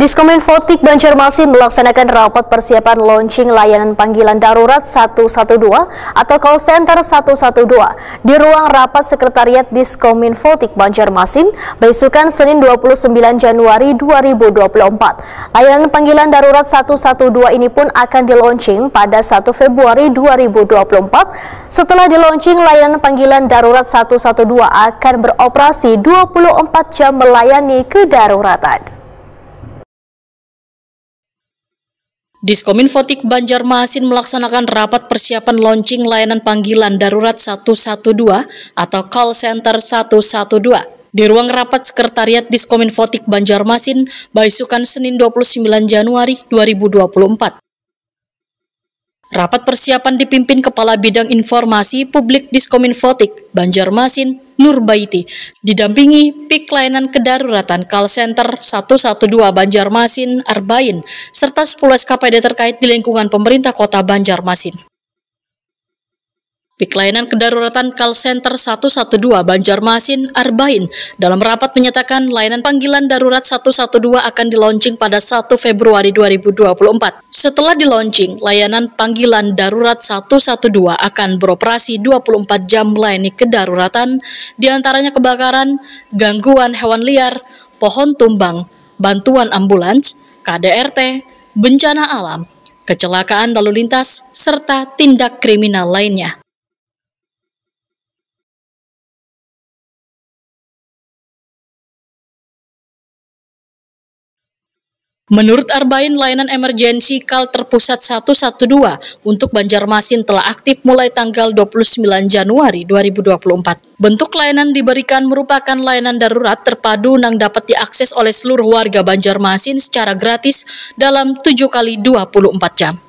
Diskominfotik Banjarmasin melaksanakan rapat persiapan launching layanan panggilan darurat 112 atau call center 112 di ruang rapat Sekretariat Diskominfotik Banjarmasin besukan Senin 29 Januari 2024. Layanan panggilan darurat 112 ini pun akan di-launching pada 1 Februari 2024. Setelah di-launching, layanan panggilan darurat 112 akan beroperasi 24 jam melayani kedaruratan. Diskominfotik Banjarmasin melaksanakan rapat persiapan launching layanan panggilan darurat 112 atau call center 112 di ruang rapat Sekretariat Diskominfotik Banjarmasin, Baisukan Senin 29 Januari 2024. Rapat persiapan dipimpin Kepala Bidang Informasi Publik Diskominfotik Banjarmasin, Nurbaiti, didampingi Pik Layanan Kedaruratan Call Center 112 Banjarmasin, Arbain, serta 10 SKPD terkait di lingkungan pemerintah kota Banjarmasin. Pik Layanan Kedaruratan Call Center 112 Banjarmasin, Arbain dalam rapat menyatakan layanan panggilan darurat 112 akan di-launching pada 1 Februari 2024. Setelah di-launching, layanan panggilan darurat 112 akan beroperasi 24 jam melayani kedaruratan, diantaranya kebakaran, gangguan hewan liar, pohon tumbang, bantuan ambulans, KDRT, bencana alam, kecelakaan lalu lintas, serta tindak kriminal lainnya. Menurut Arbain, layanan emergensi KAL terpusat 112 untuk Banjarmasin telah aktif mulai tanggal 29 Januari 2024. Bentuk layanan diberikan merupakan layanan darurat terpadu yang dapat diakses oleh seluruh warga Banjarmasin secara gratis dalam 7 kali 24 jam.